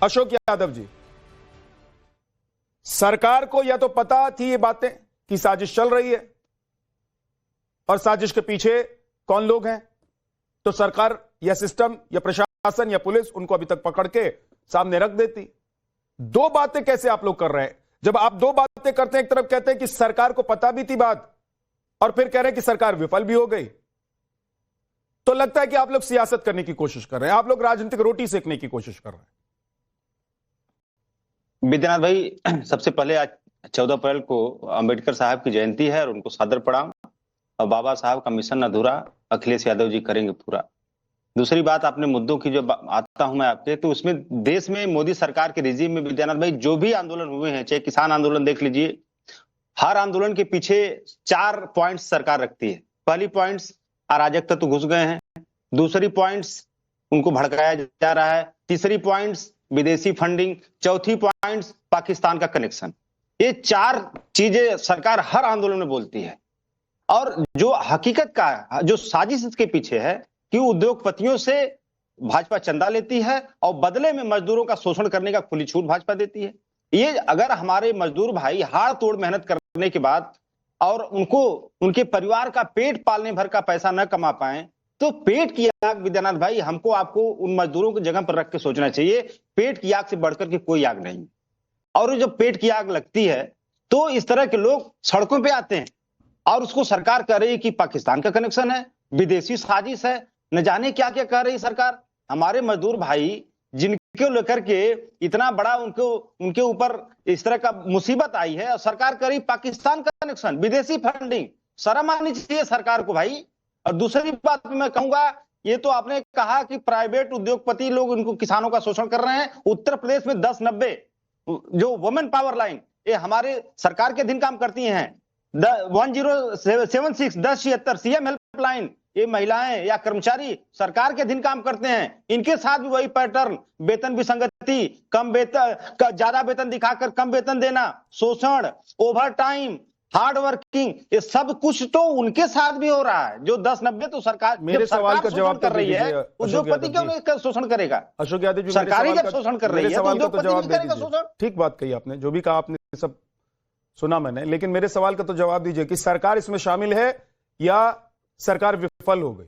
अशोक यादव जी, सरकार को या तो पता थी ये बातें कि साजिश चल रही है और साजिश के पीछे कौन लोग हैं, तो सरकार या सिस्टम या प्रशासन या पुलिस उनको अभी तक पकड़ के सामने रख देती। दो बातें कैसे आप लोग कर रहे हैं? जब आप दो बातें करते हैं, एक तरफ कहते हैं कि सरकार को पता भी थी बात और फिर कह रहे हैं कि सरकार विफल भी हो गई, तो लगता है कि आप लोग सियासत करने की कोशिश कर रहे हैं, आप लोग राजनीतिक रोटी सेकने की कोशिश कर रहे हैं। विद्यानाथ भाई, सबसे पहले आज 14 अप्रैल को अंबेडकर साहब की जयंती है और उनको सादर प्रणाम। और बाबा साहब का मिशन अधूरा अखिलेश यादव जी करेंगे पूरा। दूसरी बात, आपने मुद्दों की जो आता हूं मैं आपके, तो उसमें देश में मोदी सरकार के रिजीम में विद्यानाथ भाई जो भी आंदोलन हुए हैं, चाहे किसान आंदोलन देख लीजिए, हर आंदोलन के पीछे 4 पॉइंट्स सरकार रखती है। पहली पॉइंट्स, अराजक तत्व घुस गए हैं। दूसरी पॉइंट्स, उनको भड़काया जा रहा है। तीसरी पॉइंट्स, विदेशी फंडिंग। चौथी पॉइंट्स, पाकिस्तान का कनेक्शन। ये 4 चीजें सरकार हर आंदोलन में बोलती है। और जो हकीकत का जो साजिश इसके पीछे है कि उद्योगपतियों से भाजपा चंदा लेती है और बदले में मजदूरों का शोषण करने का खुली छूट भाजपा देती है। ये अगर हमारे मजदूर भाई हाड़ तोड़ मेहनत करने के बाद और उनको उनके परिवार का पेट पालने भर का पैसा न कमा पाए, तो पेट की आग विद्यानाथ भाई हमको आपको उन मजदूरों की जगह पर रख के सोचना चाहिए। पेट की आग से बढ़कर के कोई आग नहीं। और जब पेट की आग लगती है तो इस तरह के लोग सड़कों पे आते हैं और उसको सरकार कह रही है कि पाकिस्तान का कनेक्शन है, विदेशी साजिश है, न जाने क्या क्या कह रही सरकार। हमारे मजदूर भाई जिनको लेकर के इतना बड़ा उनके ऊपर इस तरह का मुसीबत आई है और सरकार कह रही पाकिस्तान का कनेक्शन, विदेशी फंडिंग। शर्म आनी चाहिए सरकार को भाई। और दूसरी बात मैं कहूंगा, ये तो आपने कहा कि प्राइवेट उद्योगपति लोग उनको किसानों का शोषण कर रहे हैं। उत्तर प्रदेश में 1090 जो वुमेन पावर लाइन, ये हमारे सरकार के अधीन काम करती हैं। 1076 1076 सीएम हेल्पलाइन, ये महिलाएं या कर्मचारी सरकार के अधीन काम करते हैं। इनके साथ भी वही पैटर्न, वेतन विसंगति, कम वेतन, ज्यादा वेतन दिखाकर कम वेतन देना, शोषण, ओवर टाइम, हार्ड वर्किंग, ये सब कुछ तो उनके साथ भी हो रहा है। जो 1090 तो सरकार, मेरे सवाल का जवाब कर रही है, उद्योगपति क्यों नहीं शोषण करेगा? अशोक यादव जी, सरकारी जब शोषण कर रही है तो उद्योगपति भी करेगा शोषण। ठीक बात कही आपने, जो भी कहा आपने सब सुना मैंने, लेकिन मेरे सवाल का तो जवाब दीजिए कि सरकार इसमें शामिल है या सरकार विफल हो गई?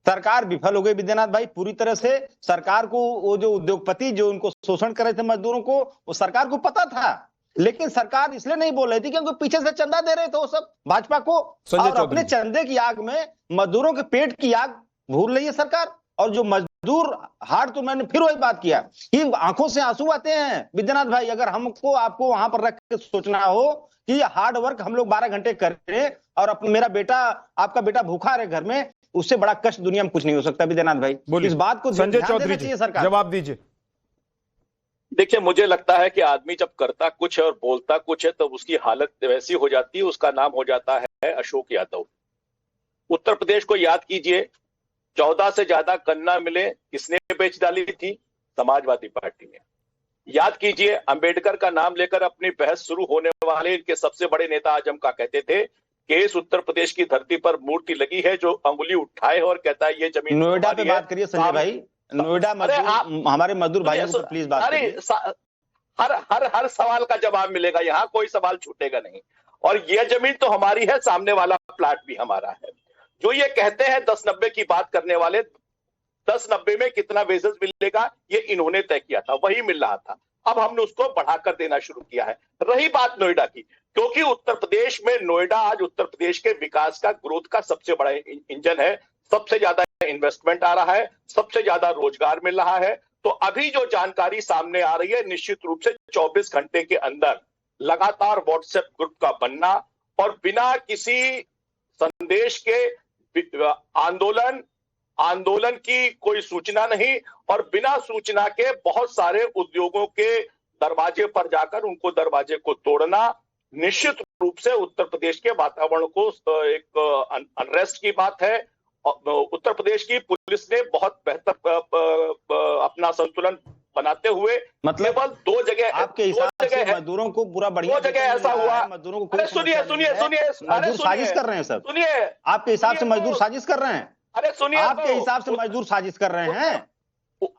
सरकार विफल हो गई विद्यानाथ भाई पूरी तरह से। सरकार को वो जो उद्योगपति जो उनको शोषण कर रहे थे मजदूरों को, वो सरकार को पता था, लेकिन सरकार इसलिए नहीं बोल रही थी क्योंकि पीछे से चंदा दे रहे थे वो सब भाजपा को, और अपने चंदे की आग में मजदूरों के पेट की आग भूल रही है सरकार। और जो मजदूर हार्ड, तो मैंने फिर वही बात किया कि आंखों से आंसू आते हैं विद्यानाथ भाई। अगर हमको आपको वहां पर रख के सोचना हो कि हार्ड वर्क हम लोग 12 घंटे करें और मेरा बेटा, आपका बेटा भूखा रहे घर में, उससे बड़ा कष्ट दुनिया में कुछ नहीं हो सकता विद्यानाथ भाई। इस बात को संजय चौधरी चाहिए सरकार, जवाब दीजिए। देखिए, मुझे लगता है कि आदमी जब करता कुछ है और बोलता कुछ है तो उसकी हालत वैसी हो जाती है। उसका नाम हो जाता है अशोक यादव। उत्तर प्रदेश को याद कीजिए, 14 से ज्यादा गन्ना मिले किसने बेच डाली थी? समाजवादी पार्टी ने। याद कीजिए, अंबेडकर का नाम लेकर अपनी बहस शुरू होने वाले इनके सबसे बड़े नेता आजम का कहते थे कि इस उत्तर प्रदेश की धरती पर मूर्ति लगी है, जो अंगुली उठाए और कहता है ये जमीन। नोएडा पे बात करिए संजय भाई, नोएडा हमारे मजदूर भाइयों को प्लीज बात करिए। हर सवाल का जवाब मिलेगा, यहाँ कोई सवाल छूटेगा नहीं। और ये जमीन तो हमारी है, सामने वाला प्लाट भी हमारा है। जो ये कहते हैं 1090 की बात करने वाले, 1090 में कितना वेजेस मिलेगा ये इन्होंने तय किया था, वही मिल रहा था। अब हमने उसको बढ़ाकर देना शुरू किया है। रही बात नोएडा की, क्योंकि उत्तर प्रदेश में नोएडा आज उत्तर प्रदेश के विकास का, ग्रोथ का सबसे बड़ा इंजन है। सबसे ज्यादा इन्वेस्टमेंट आ रहा है, सबसे ज्यादा रोजगार मिल रहा है। तो अभी जो जानकारी सामने आ रही है, निश्चित रूप से 24 घंटे के अंदर लगातार व्हाट्सएप ग्रुप का बनना और बिना किसी संदेश के आंदोलन की कोई सूचना नहीं, और बिना सूचना के बहुत सारे उद्योगों के दरवाजे पर जाकर उनको दरवाजे को तोड़ना, निश्चित रूप से उत्तर प्रदेश के वातावरण को एक अनरेस्ट की बात है। उत्तर प्रदेश की पुलिस ने बहुत बेहतर अपना संतुलन बनाते हुए, मतलब केवल 2 जगह, आपके हिसाब से मजदूरों को पूरा बढ़िया 2 जगह ऐसा हुआ। मजदूरों को सुनिए मजदूर साजिश कर रहे हैं सब। सुनिए, आपके हिसाब से मजदूर साजिश कर रहे हैं? अरे सुनिए, आपके हिसाब से मजदूर साजिश कर रहे हैं?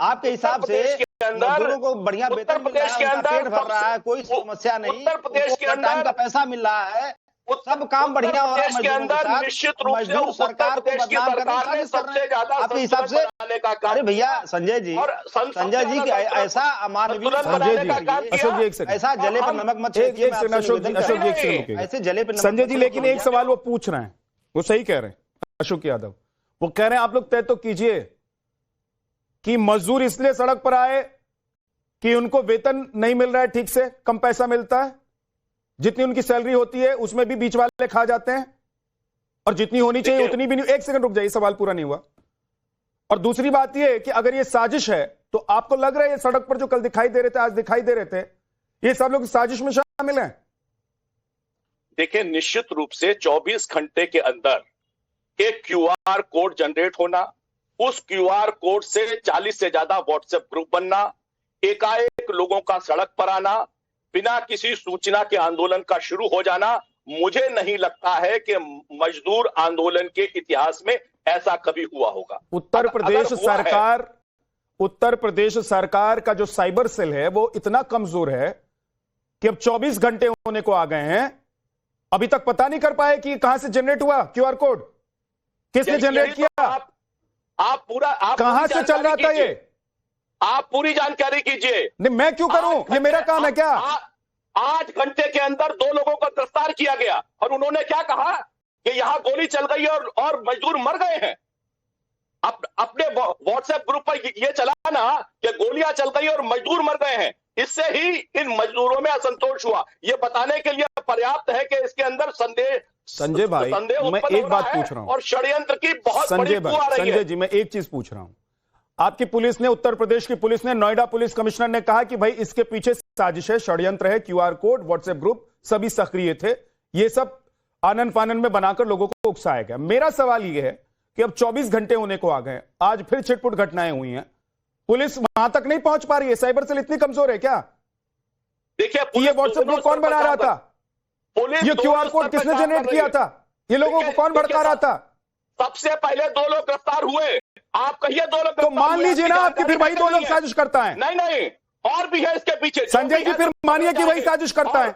आपके हिसाब से उत्तर प्रदेश के अंदर मजदूरों को बढ़िया उत्तर वेतन मिल रहा प्रदेश है, के उनका अंदर पेट भर रहा है, कोई समस्या नहीं, उत्तर प्रदेश के उनको टाइम अंदर का पैसा मिल रहा है, सब काम बढ़िया हो रहा है उत्तर प्रदेश के मजदूरों के अंदर साथ। निश्चित रूप से मजदूर उत्तर सरकार को प्रदेश की बदनाम करने सरकार ने की सबसे ज्यादा आपके हिसाब संतुलन से। बनाने का काम अरे भैया किया। संजय जी, और संजय जी की ऐसा अमानवीय संतुलन संजय बनाने जी, का काम किया। अशोक जी एक सेकंड, ऐसा जले पर नमक मत एक छिड़किए, मैं सेकंड आपसे अशोक जी, निवेदन अशोक जी एक करता सेकंड हूं। रुकिए। ऐसे जले पर नमक संजय मत जी लेकिन एक छिड़किए। सवाल वो पूछ रहे हैं, वो सही कह रहे हैं अशोक यादव, वो कह रहे हैं आप लोग तय तो कीजिए कि मजदूर इसलिए सड़क पर आए कि उनको वेतन नहीं मिल रहा है, ठीक से कम पैसा मिलता है, जितनी उनकी सैलरी होती है उसमें भी बीच वाले खा जाते हैं, और जितनी होनी चाहिए उतनी भी नहीं। एक सेकंड रुक जाइए, सवाल पूरा नहीं हुआ। और दूसरी बात यह कि अगर ये साजिश है तो आपको लग रहा है ये सड़क पर जो कल दिखाई दे रहे थे, आज दिखाई दे रहे थे, ये सब लोग साजिश में शामिल हैं? देखिए, निश्चित रूप से 24 घंटे के अंदर एक क्यूआर कोड जनरेट होना, उस क्यूआर कोड से 40 से ज्यादा व्हाट्सएप ग्रुप बनना, एकाएक लोगों का सड़क पर आना, बिना किसी सूचना के आंदोलन का शुरू हो जाना, मुझे नहीं लगता है कि मजदूर आंदोलन के इतिहास में ऐसा कभी हुआ होगा। उत्तर प्रदेश अगर हुआ है, सरकार, उत्तर प्रदेश सरकार का जो साइबर सेल है वो इतना कमजोर है कि अब 24 घंटे होने को आ गए हैं, अभी तक पता नहीं कर पाए कि कहां से जनरेट हुआ क्यूआर कोड, किसने जनरेट किया, आप पूरा कहां से चल रहा था ये, आप पूरी जानकारी कीजिए। नहीं मैं क्यों करूं, ये मेरा काम है क्या? 8 घंटे के अंदर 2 लोगों को गिरफ्तार किया गया, और उन्होंने क्या कहा कि यहां गोली चल गई और मजदूर मर गए हैं। अपने व्हाट्सएप ग्रुप पर ये चला ना कि गोलियां चल गई और मजदूर मर गए हैं, इससे ही इन मजदूरों में असंतोष हुआ। ये बताने के लिए पर्याप्त है कि इसके अंदर संजय भाई, मैं एक बात पूछ रहा हूं, और षड्यंत्र की बहुत बड़ी संजय बू आ भाई, रही है। संजय जी मैं एक चीज पूछ रहा हूं, आपकी पुलिस ने, उत्तर प्रदेश की पुलिस ने, नोएडा पुलिस कमिश्नर ने कहा कि भाई इसके पीछे साजिश है, षड्यंत्र है, क्यूआर कोड, व्हाट्सएप ग्रुप सभी सक्रिय थे, ये सब आनन फानन में बनाकर लोगों को उकसाया गया। मेरा सवाल यह है कि अब 24 घंटे होने को आ गए, आज फिर छिटपुट घटनाएं हुई हैं, पुलिस वहां तक नहीं पहुंच पा रही है, साइबर सेल इतनी कमजोर है क्या? देखिए, ये व्हाट्सएप ग्रुप कौन बना रहा था, ये क्यूआर कोड किसने जनरेट किया था, ये लोगों को कौन भड़का रहा था? सबसे पहले 2 लोग गिरफ्तार हुए, आप कहिए 2 लोग तो मान लीजिए ना आपकी फिर वही 2 लोग साजिश करता है। नहीं नहीं, और भी है इसके पीछे। संजय जी फिर मानिए कि वही साजिश करता है।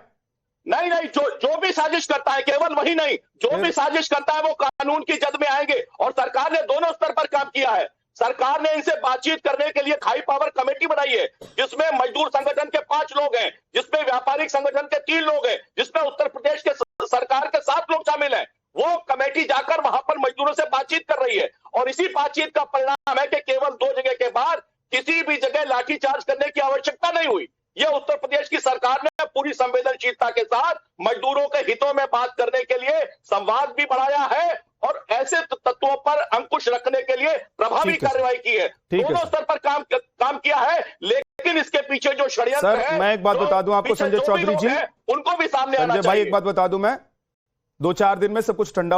नहीं नहीं, जो भी साजिश करता है, केवल वही नहीं, जो भी साजिश करता है वो कानून की जद में आएंगे। और सरकार ने दोनों स्तर पर काम किया है। सरकार ने इनसे बातचीत करने के लिए हाई पावर कमेटी बनाई है, जिसमें मजदूर संगठन के 5 लोग हैं, जिसमें व्यापारिक संगठन के 3 लोग हैं, जिसमें उत्तर प्रदेश के सरकार के 7 लोग शामिल हैं। वो कमेटी जाकर वहां पर मजदूरों से बातचीत कर रही है, और इसी बातचीत का परिणाम है कि केवल 2 जगह के बाद किसी भी जगह लाठीचार्ज करने की आवश्यकता नहीं हुई। यह उत्तर प्रदेश की सरकार ने पूरी संवेदनशीलता के साथ मजदूरों के हितों में बात करने के लिए संवाद भी बढ़ाया है, और ऐसे तत्वों पर अंकुश रखने के लिए प्रभावी कार्रवाई की है। दोनों स्तर पर काम किया है, लेकिन इसके पीछे जो षड्यंत्र है, मैं एक बात बता दूं आपको संजय चौधरी जी, उनको भी सामने आना चाहिए। भाई एक बात बता दूं मैं, 2-4 दिन में सब कुछ ठंडा